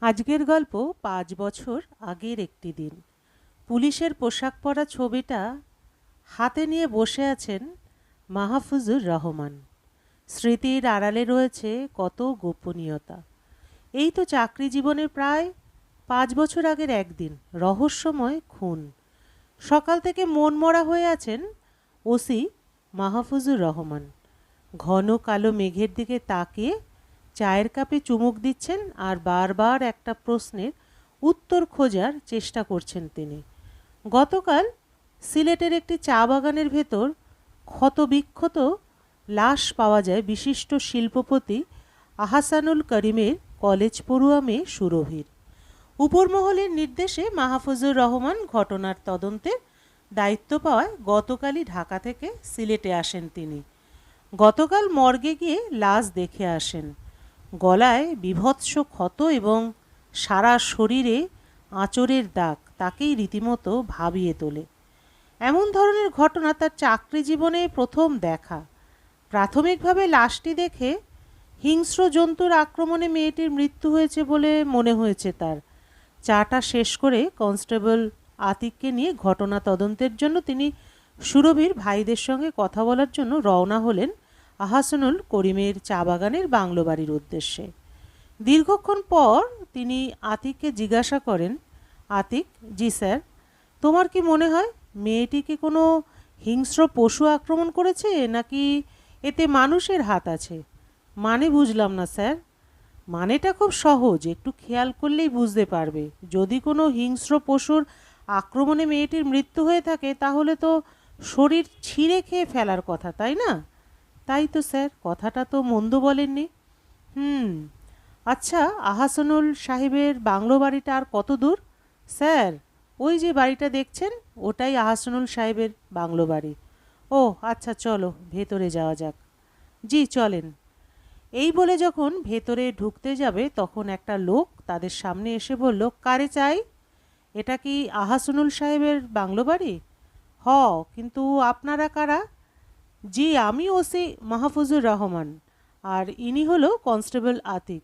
আজকের গল্প ৫ বছর আগের একটি দিন। পুলিশের পোশাক পরা ছবিটা হাতে নিয়ে বসে আছেন মাহফুজুর রহমান। স্মৃতির আড়ালে রয়েছে কত গোপনীয়তা। এই তো চাকরি জীবনের প্রায় ৫ বছর আগের একদিন, রহস্যময় খুন। সকাল থেকে মনমরা হয়ে আছেন ওসি মাহফুজুর রহমান। ঘন কালো মেঘের দিকে তাকিয়ে চায়ের কাপে চুমুক দিচ্ছেন আর বারবার একটা প্রশ্নের উত্তর খোঁজার চেষ্টা করছেন তিনি। গতকাল সিলেটের একটি চা বাগানের ভেতর ক্ষতবিক্ষত লাশ পাওয়া যায় বিশিষ্ট শিল্পপতি আহসানুল করিমের কলেজ পড়ুয়া মেয়ে সুরভির। উপরমহলের নির্দেশে মাহফুজুর রহমান ঘটনার তদন্তের দায়িত্ব পাওয়ায় গতকালই ঢাকা থেকে সিলেটে আসেন তিনি। গতকাল মর্গে গিয়ে লাশ দেখে আসেন। গলায় বীভৎস ক্ষত এবং সারা শরীরে আঁচড়ের দাগ তাকেই রীতিমতো ভাবিয়ে তোলে। এমন ধরনের ঘটনা তার চাকরি জীবনে প্রথম দেখা। প্রাথমিকভাবে লাশটি দেখে হিংস্র জন্তুর আক্রমণে মেয়েটির মৃত্যু হয়েছে বলে মনে হয়েছে তার। চাটা শেষ করে কনস্টেবল আতিককে নিয়ে ঘটনা তদন্তের জন্য তিনি সুরভির ভাইদের সঙ্গে কথা বলার জন্য রওনা হলেন আহসানুল করিমের চা বাগানের বাংলো বাড়ির উদ্দেশ্যে। দীর্ঘক্ষণ পর তিনি আতিককে জিজ্ঞাসা করেন, আতিক, জি স্যার, তোমার কি মনে হয় মেয়েটিকে কোনো হিংস্র পশু আক্রমণ করেছে নাকি এতে মানুষের হাত আছে? মানে বুঝলাম না স্যার। মানেটা খুব সহজ, একটু খেয়াল করলেই বুঝতে পারবে। যদি কোনো হিংস্র পশুর আক্রমণে মেয়েটির মৃত্যু হয়ে থাকে তাহলে তো শরীর ছিঁড়ে খেয়ে ফেলার কথা, তাই না? তাই তো স্যার, কথাটা তো মন্দ বলেননি। হুম, আচ্ছা, আহসানুল সাহেবের বাংলো বাড়িটা আর কত দূর? স্যার, ওই যে বাড়িটা দেখছেন ওটাই আহসানুল সাহেবের বাংলো বাড়ি। ও আচ্ছা, চলো ভেতরে যাওয়া যাক। জি চলেন। এই বলে যখন ভেতরে ঢুকতে যাবে তখন একটা লোক তাদের সামনে এসে বলল, কারে চাই? এটা কি আহসানুল সাহেবের বাংলো বাড়ি? হ, কিন্তু আপনারা কারা? জি, আমি ওসি মাহফুজুর রহমান, আর ইনি হলো কনস্টেবল আতিক।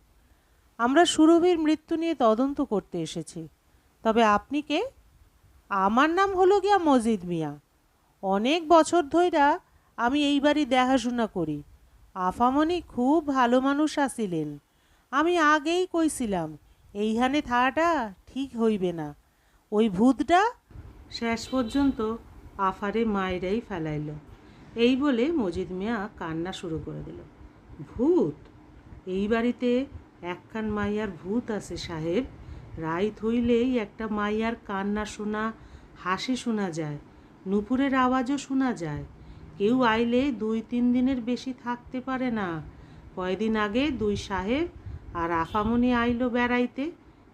আমরা সুরভির মৃত্যু নিয়ে তদন্ত করতে এসেছি। তবে আপনি কে? আমার নাম হলো গিয়া মজিদ মিয়া। অনেক বছর ধইরা আমি এই বাড়ি দেখাশোনা করি। আফামনি খুব ভালো মানুষ আছিলেন। আমি আগেই কইছিলাম এইখানে থাকাটা ঠিক হইবে না। ওই ভূতটা শেষ পর্যন্ত আফারে মায়েরাই ফেলাইল। এই বলে মজিদ মিয়া কান্না শুরু করে দিল। ভূত? এই বাড়িতে একখান মাইয়ার ভূত আছে সাহেব। রাইত হইলেই একটা মাইয়ার কান্না শোনা, হাসি শোনা যায়, নুপুরের আওয়াজও শোনা যায়। কেউ আইলে ২-৩ দিনের বেশি থাকতে পারে না। কয়দিন আগে ২ সাহেব আর আফামনি আইলো বেড়াইতে,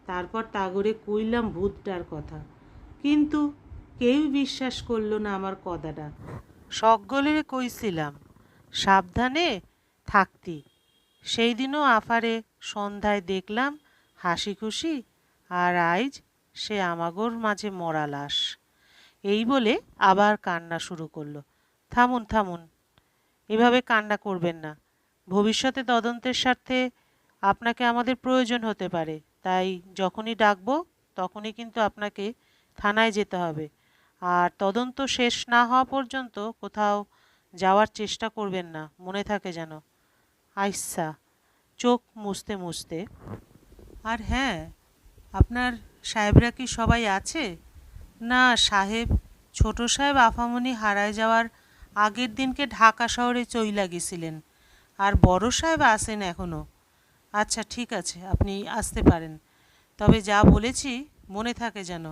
তারপর তাগরে কইলাম ভূতটার কথা, কিন্তু কেউ বিশ্বাস করলো না আমার কথাটা। সকলে কইছিলাম সাবধানে থাকতি। সেই দিনও আফারে সন্ধ্যায় দেখলাম হাসি খুশি, আর আইজ সে আমাগোর মাঝে মরা লাশ। এই বলে আবার কান্না শুরু করলো। থামুন থামুন, এভাবে কান্না করবেন না। ভবিষ্যতে তদন্তের স্বার্থে আপনাকে আমাদের প্রয়োজন হতে পারে, তাই যখনই ডাকবো তখনই কিন্তু আপনাকে থানায় যেতে হবে। আর তদন্ত শেষ না হওয়া পর্যন্ত কোথাও যাওয়ার চেষ্টা করবেন না, মনে থাকে যেন। আইসা চোখ মুছতে মুছতে, আর হ্যাঁ, আপনার সাহেবরা কি সবাই আছে? না সাহেব, ছোট সাহেব আফামনি হারায় যাওয়ার আগের দিনকে ঢাকা শহরে চইলা গেছিলেন, আর বড় সাহেব আছেন এখনও। আচ্ছা ঠিক আছে, আপনি আসতে পারেন, তবে যা বলেছি মনে থাকে যেন।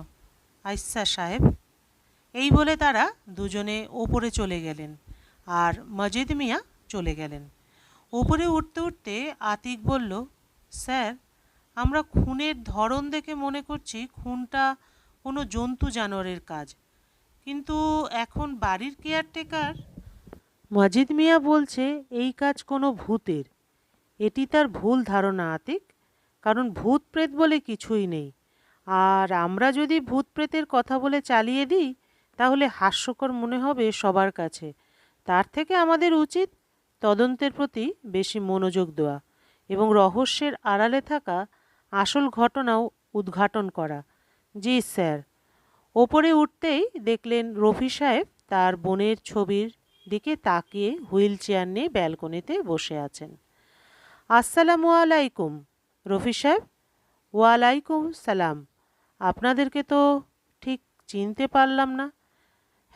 আচ্ছা সাহেব। এই বলে তারা দুজনে ওপরে চলে গেলেন, আর মজিদ মিয়া চলে গেলেন। ওপরে উঠতে উঠতে আতিক বলল, স্যার, আমরা খুনের ধরন দেখে মনে করছি খুনটা কোনো জন্তু জানোয়ারের কাজ, কিন্তু এখন বাড়ির কেয়ারটেকার মজিদ মিয়া বলছে এই কাজ কোনো ভূতের। এটি তার ভুল ধারণা আতিক, কারণ ভূত প্রেত বলে কিছুই নেই। আর আমরা যদি ভূত প্রেতের কথা বলে চালিয়ে দিই তাহলে হাস্যকর মনে হবে সবার কাছে। তার থেকে আমাদের উচিত তদন্তের প্রতি বেশি মনোযোগ দেওয়া এবং রহস্যের আড়ালে থাকা আসল ঘটনাও উদ্ঘাটন করা। জি স্যার। ওপরে উঠতেই দেখলেন রফি সাহেব তার বোনের ছবির দিকে তাকিয়ে হুইল চেয়ার নিয়ে ব্যালকনিতে বসে আছেন। আসসালামু আলাইকুম রফি সাহেব। ওয়ালাইকুম সালাম। আপনাদেরকে তো ঠিক চিনতে পারলাম না।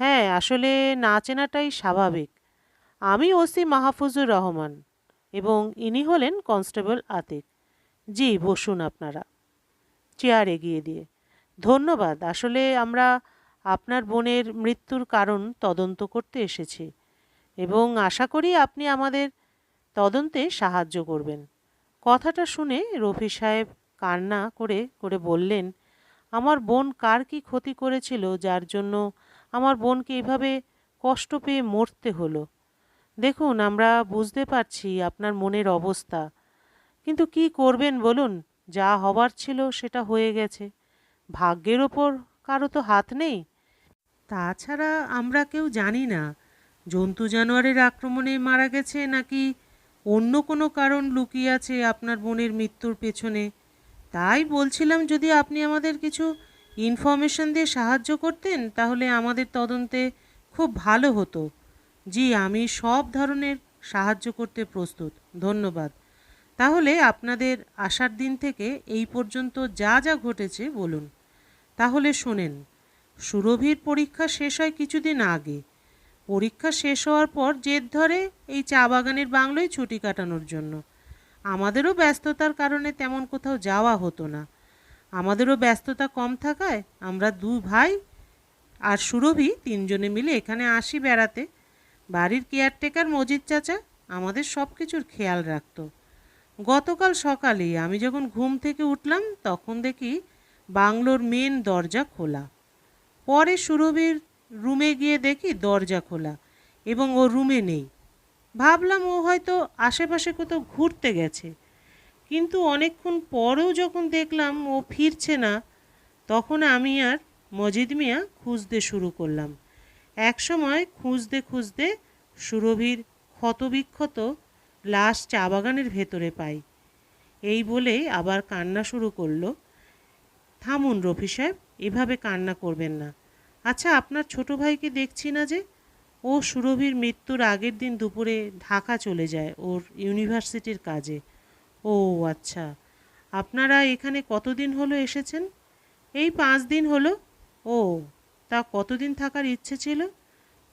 হ্যাঁ, আসলে না চেনাটাই স্বাভাবিক। আমি ওসি মাহফুজুর রহমান এবং ইনি হলেন কনস্টেবল আতিক। জি, বসুন আপনারা। চেয়ার এগিয়ে দিয়ে। ধন্যবাদ। আসলে আমরা আপনার বোনের মৃত্যুর কারণ তদন্ত করতে এসেছি এবং আশা করি আপনি আমাদের তদন্তে সাহায্য করবেন। কথাটা শুনে রফি সাহেব কান্না করে করে বললেন, আমার বোন কার কি ক্ষতি করেছিল যার জন্য আমার বোনকে এভাবে কষ্ট পেয়ে মরতে হলো? দেখুন, আমরা বুঝতে পারছি আপনার মনের অবস্থা, কিন্তু কি করবেন বলুন? যা হবার ছিল সেটা হয়ে গেছে। ভাগ্যের ওপর কারো তো হাত নেই। তাছাড়া আমরা কেউ জানি না জন্তু জানোয়ারের আক্রমণে মারা গেছে নাকি অন্য কোনো কারণ লুকিয়ে আছে আপনার বোনের মৃত্যুর পেছনে। তাই বলছিলাম, যদি আপনি আমাদের কিছু ইনফরমেশন দিয়ে সাহায্য করতেন তাহলে আমাদের তদন্তে খুব ভালো হতো। জি, আমি সব ধরনের সাহায্য করতে প্রস্তুত। ধন্যবাদ। তাহলে আপনাদের আসার দিন থেকে এই পর্যন্ত যা যা ঘটেছে বলুন। তাহলে শোনেন, সুরভির পরীক্ষা শেষ হয় কিছুদিন আগে। পরীক্ষা শেষ হওয়ার পর জেদ ধরে এই চা বাগানের বাংলোয় ছুটি কাটানোর জন্য। আমাদেরও ব্যস্ততার কারণে তেমন কোথাও যাওয়া হতো না। আমাদেরও ব্যস্ততা কম থাকায় আমরা দু ভাই আর সুরভি তিনজনে মিলে এখানে আসি বেড়াতে। বাড়ির কেয়ারটেকার মজিদ চাচা আমাদের সব কিছুর খেয়াল রাখতো। গতকাল সকালে আমি যখন ঘুম থেকে উঠলাম তখন দেখি বাংলোর মেন দরজা খোলা। পরে সুরভির রুমে গিয়ে দেখি দরজা খোলা এবং ও রুমে নেই। ভাবলাম ও হয়তো আশেপাশে কোথাও ঘুরতে গেছে, কিন্তু অনেকক্ষণ পরেও যখন দেখলাম ও ফিরছে না, তখন আমি আর মজিদ মিয়া খুঁজতে শুরু করলাম। একসময় খুঁজতে খুঁজতে সুরভির ক্ষতবিক্ষত লাশ চা বাগানের ভেতরে পাই। এই বলেই আবার কান্না শুরু করলো। থামুন রফি সাহেব, এভাবে কান্না করবেন না। আচ্ছা, আপনার ছোট ভাইকে দেখছি না যে? ও সুরভির মৃত্যুর আগের দিন দুপুরে ঢাকা চলে যায় ওর ইউনিভার্সিটির কাজে। ও আচ্ছা, আপনারা এখানে কতদিন হলো এসেছেন? এই 5 দিন হলো। ও, তা কতদিন থাকার ইচ্ছে ছিল?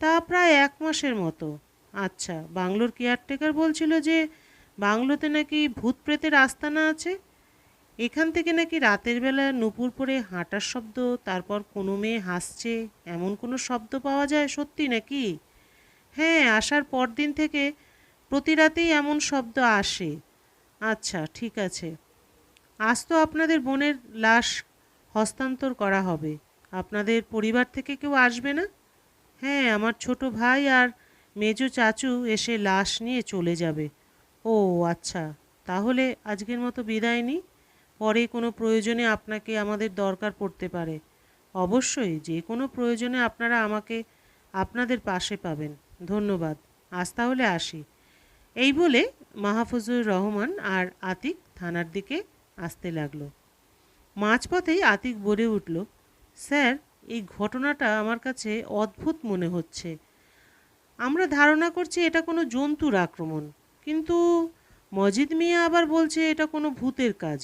তা প্রায় 1 মাসের মতো। আচ্ছা, বাংলোর কেয়ারটেকার বলছিল যে বাংলোতে নাকি ভূত প্রেতের আস্তানা আছে। এখান থেকে নাকি রাতের বেলা নুপুর পরে হাঁটার শব্দ, তারপর কোনো মেয়ে হাসছে, এমন কোনো শব্দ পাওয়া যায়। সত্যি নাকি? হ্যাঁ, আসার পর দিন থেকে প্রতি রাতেই এমন শব্দ আসে। আচ্ছা, ঠিক আছে। আজ তো আপনাদের বোনের লাশ হস্তান্তর করা হবে। আপনাদের পরিবার থেকে কেউ আসবে না? হ্যাঁ, আমার ছোট ভাই আর মেজো চাচু এসে লাশ নিয়ে চলে যাবে। ও আচ্ছা, তাহলে আজকের মতো বিদায় নিই। পরে কোনো প্রয়োজনে আপনাকে আমাদের দরকার পড়তে পারে। অবশ্যই, যে কোনো প্রয়োজনে আপনারা আমাকে আপনাদের পাশে পাবেন। ধন্যবাদ। আজ তাহলে আসি। এই বলে মাহফুজুর রহমান আর আতিক থানার দিকে আসতে লাগলো। মাঝপথেই আতিক বলে উঠল, স্যার, এই ঘটনাটা আমার কাছে অদ্ভুত মনে হচ্ছে। আমরা ধারণা করছি এটা কোনো জন্তুর আক্রমণ, কিন্তু মজিদ মিয়া আবার বলছে এটা কোনো ভূতের কাজ।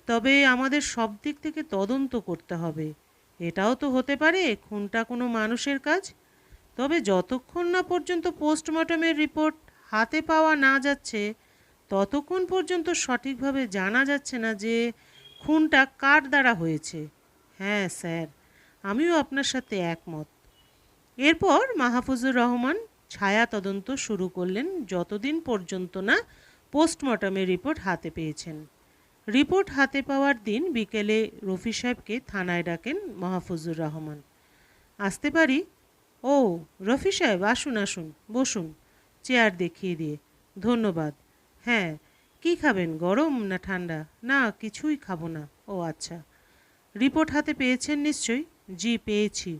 তবে আমাদের সব দিক থেকে তদন্ত করতে হবে। এটাও তো হতে পারে খুনটা কোনো মানুষের কাজ। তবে যতক্ষণ না পর্যন্ত পোস্টমর্টমের রিপোর্ট হাতে পাওয়া না যাচ্ছে ততক্ষণ পর্যন্ত সঠিকভাবে জানা যাচ্ছে না যে খুনটা কার দ্বারা হয়েছে। হ্যাঁ স্যার, আমিও আপনার সাথে একমত। এরপর মাহফুজুর রহমান ছায়া তদন্ত শুরু করলেন যতদিন পর্যন্ত না পোস্টমর্টমের রিপোর্ট হাতে পেয়েছেন। রিপোর্ট হাতে পাওয়ার দিন বিকেলে রফি সাহেবকে থানায় ডাকেন মাহফুজুর রহমান। আসতে পারি? ও, রফি সাহেব, আসুন আসুন, বসুন, চেয়ার দেখিয়ে দিয়ে। ধন্যবাদ। হ্যাঁ, কি খাবেন, গরম না ঠান্ডা? না, কিছুই খাবো না। ও আচ্ছা, রিপোর্ট হাতে পেয়েছেন নিশ্চয়ই? জি, পেয়েছি।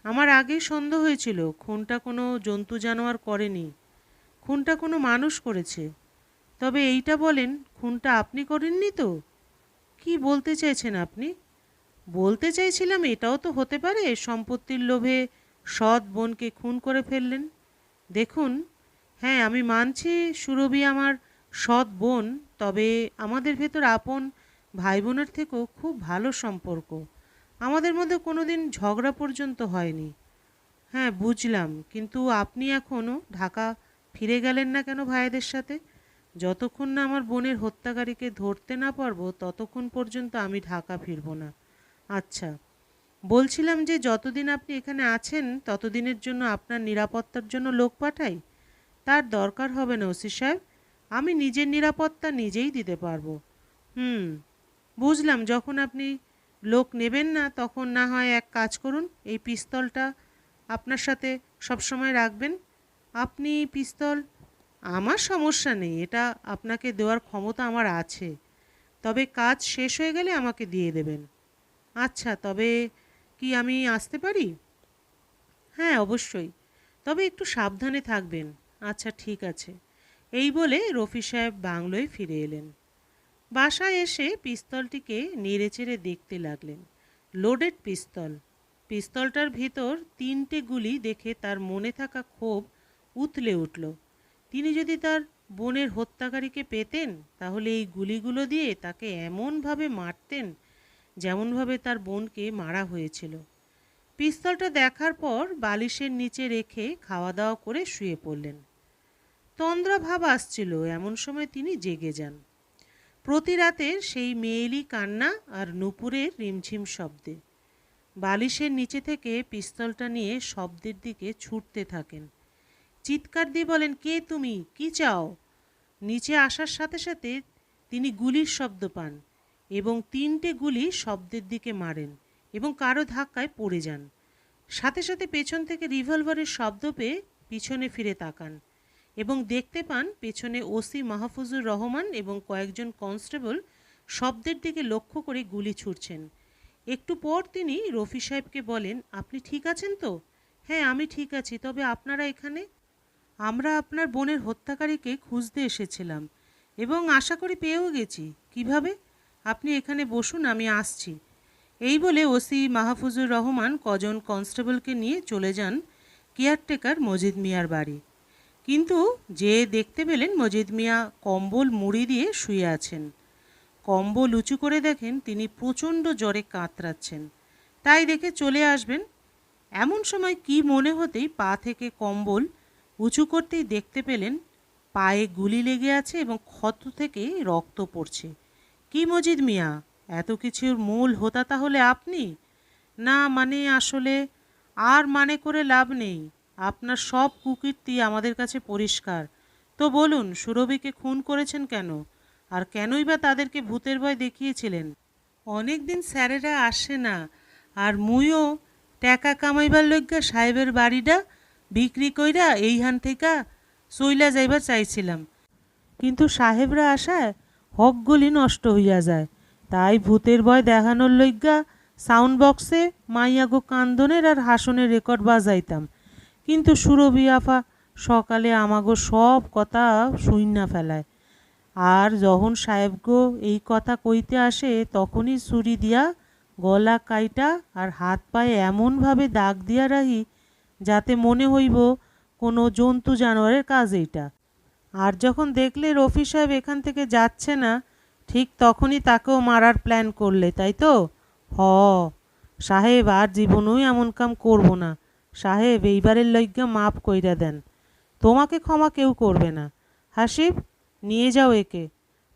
আমার আগেই সন্দেহ হয়েছিল খুনটা কোনো জন্তু জানোয়ার করেনি, খুনটা কোনো মানুষ করেছে। তবে এইটা বলেন, খুনটা আপনি করেননি তো? কি বলতে চাইছেন আপনি? বলতে চাইছিলাম এটাও তো হতে পারে সম্পত্তির লোভে সৎ বোনকে খুন করে ফেললেন। দেখুন, হ্যাঁ আমি মানছি সুরভি আমার সৎ বোন, তবে আমাদের ভেতর আপন ভাই বোনের থেকেও খুব ভালো সম্পর্ক। আমাদের মধ্যে কোনোদিন ঝগড়া পর্যন্ত হয়নি। হ্যাঁ বুঝলাম, কিন্তু আপনি এখনও ঢাকা ফিরে গেলেন না কেন ভাইদের সাথে? যতক্ষণ না আমার বোনের হত্যাকারীকে ধরতে না পারবো ততক্ষণ পর্যন্ত আমি ঢাকা ফিরব না। আচ্ছা, বলছিলাম যে যতদিন আপনি এখানে আছেন ততদিনের জন্য আপনার নিরাপত্তার জন্য লোক পাঠাই? তার দরকার হবে না ওসি সাহেব, আমি নিজের নিরাপত্তা নিজেই দিতে পারবো। হুম, বুঝলাম। যখন আপনি লোক নেবেন না তখন না হয় এক কাজ করুন, এই পিস্তলটা আপনার সাথে সবসময় রাখবেন। আপনি পিস্তল, আমার সমস্যা নেই, এটা আপনাকে দেওয়ার ক্ষমতা আমার আছে, তবে কাজ শেষ হয়ে গেলে আমাকে দিয়ে দেবেন। আচ্ছা, তবে কি আমি আসতে পারি? হ্যাঁ অবশ্যই, তবে একটু সাবধানে থাকবেন। আচ্ছা ঠিক আছে। এই বলে রফি সাহেব বাংলোয় ফিরে এলেন। বাসায় এসে পিস্তলটিকে নেড়েচেড়ে দেখতে লাগলেন। লোডেড পিস্তল। পিস্তলটার ভিতর 3টে গুলি দেখে তার মনে থাকা ক্ষোভ উথলে উঠল। তিনি যদি তার বোনের হত্যাকারীকে পেতেন তাহলে এই গুলিগুলো দিয়ে তাকে এমনভাবে মারতেন যেমনভাবে তার বোনকে মারা হয়েছিল। পিস্তলটা দেখার পর বালিশের নিচে রেখে খাওয়া দাওয়া করে শুয়ে পড়লেন। তন্দ্রা ভাব আসছিল, এমন সময় তিনি জেগে যান। প্রতি রাতের সেই মেয়েলি কান্না আর নুপুরের রিমঝিম শব্দে। বালিশের নিচে থেকে পিস্তলটা নিয়ে শব্দের দিকে ছুটতে থাকেন। চিৎকার দিয়ে বলেন, কে তুমি, কি চাও? নিচে আসার সাথে সাথে তিনি গুলির শব্দ পান এবং 3টে গুলি শব্দের দিকে মারেন এবং কারো ধাক্কায় পড়ে যান। সাথে সাথে পেছন থেকে রিভলভারের শব্দ পেয়ে পিছনে ফিরে তাকান এবং দেখতে পান পেছনে ওসি মাহফুজুর রহমান এবং কয়েকজন কনস্টেবল শব্দের দিকে লক্ষ্য করে গুলি ছুড়ছেন। একটু পর তিনি রফি সাহেবকে বলেন, আপনি ঠিক আছেন তো? হ্যাঁ আমি ঠিক আছি, তবে আপনারা এখানে? আমরা আপনার বোনের হত্যাকারীকে খুঁজতে এসেছিলাম এবং আশা করি পেয়েও গেছি। কিভাবে? আপনি এখানে বসুন, আমি আসছি। এই বলে ওসি মাহফুজুর রহমান কজন কনস্টেবলকে নিয়ে চলে যান কেয়ারটেকার মজিদ মিয়ার বাড়ি। কিন্তু যে দেখতে পেলেন মজিদ মিয়া কম্বল মুড়ি দিয়ে শুয়ে আছেন। কম্বল উঁচু করে দেখেন তিনি প্রচণ্ড জ্বরে কাতরাচ্ছেন। তাই দেখে চলে আসবেন। এমন সময় কি মনে হতেই পা থেকে কম্বল উঁচু করতেই দেখতে পেলেন পায়ে গুলি লেগে আছে এবং ক্ষত থেকে রক্ত পড়ছে। কি মজিদ মিয়া, এত কিছুর মূল হোতা তাহলে আপনি? না মানে আসলে, আর মানে করে লাভ নেই, আপনার সব কুকীর্তি আমাদের কাছে পরিষ্কার। তো বলুন, সুরভিকে খুন করেছেন কেন? আর কেনই বা তাদেরকে ভূতের ভয় দেখিয়েছিলেন? অনেক দিন স্যারেরা আসে না, আর মুইও টাকা কামাইবার লইগা সাহেবের বাড়িটা বিক্রি কইরা এইখান থেকে চইলা যাইবার চাইছিলাম, কিন্তু সাহেবরা আসায় হকগুলি নষ্ট হইয়া যায়। তাই ভূতের ভয় দেখানোর লইগা সাউন্ড বক্সে মাইয়াগো কান্দনের আর হাসনের রেকর্ড বাজাইতাম, কিন্তু সুরভি আফা সকালে আমাগো সব কথা শুইনা ফেলায়। আর যখন সাহেবগো এই কথা কইতে আসে তখনই ছুরি দিয়া গলা কাইটা আর হাত পায়ে এমনভাবে দাগ দিয়া রাখি যাতে মনে হইব কোনো জন্তু জানোয়ারের কাজ এইটা। আর যখন দেখলে রফি সাহেব এখান থেকে যাচ্ছে না, ঠিক তখনই তাকেও মারার প্ল্যান করলে, তাই তো? হ সাহেব, আর জীবনেও এমন কাম করব না। সাহেব, এইবারের লইগ্যা মাপ কইরা দেন, তোমাকে ক্ষমা কেউ করবে না। হাসিব, নিয়ে যাও একে।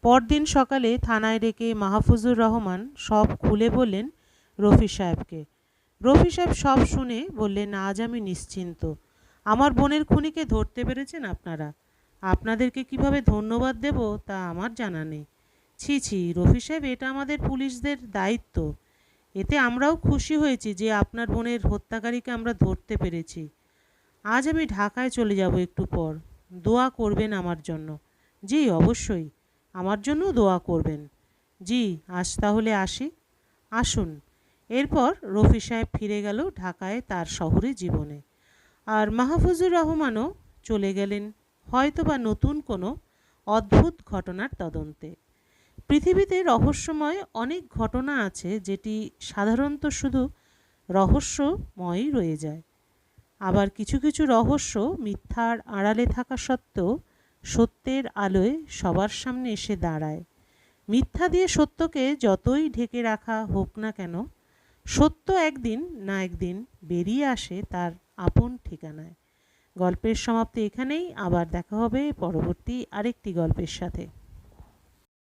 পরদিন সকালে থানায় ডেকে মাহফুজুর রহমান সব খুলে বললেন রফি সাহেবকে। রফি সাহেব সব শুনে বললেন, আজ আমি নিশ্চিন্ত। আমার বোনের খুনিকে ধরতে পেরেছেন আপনারা। আপনাদেরকে কিভাবে ধন্যবাদ দেব তা আমার জানা নেই। ছি ছি রফি সাহেব, এটা আমাদের পুলিশদের দায়িত্ব। এতে আমরাও খুশি হয়েছি যে আপনার বোনের হত্যাকারীকে আমরা ধরতে পেরেছি। আজ আমি ঢাকায় চলে যাব একটু পর। দোয়া করবেন আমার জন্য। জি অবশ্যই, আমার জন্য দোয়া করবেন। জি, আজ তাহলে আসি। আসুন। এরপর রফি সাহেব ফিরে গেল ঢাকায় তার শহুরে জীবনে। আর মাহফুজুর রহমানও চলে গেলেন হয়তোবা নতুন কোনো অদ্ভুত ঘটনার তদন্তে। পৃথিবীতে রহস্যময় অনেক ঘটনা আছে যেটি সাধারণত শুধু রহস্যময়ই রয়ে যায়। আবার কিছু কিছু রহস্য মিথ্যার আড়ালে থাকা সত্ত্বেও সত্যের আলোয় সবার সামনে এসে দাঁড়ায়। মিথ্যা দিয়ে সত্যকে যতই ঢেকে রাখা হোক না কেন, সত্য একদিন না একদিন বেরিয়ে আসে তার আপন ঠিকানায়। গল্পের সমাপ্তি এখানেই। আবার দেখা হবে পরবর্তী আরেকটি গল্পের সাথে।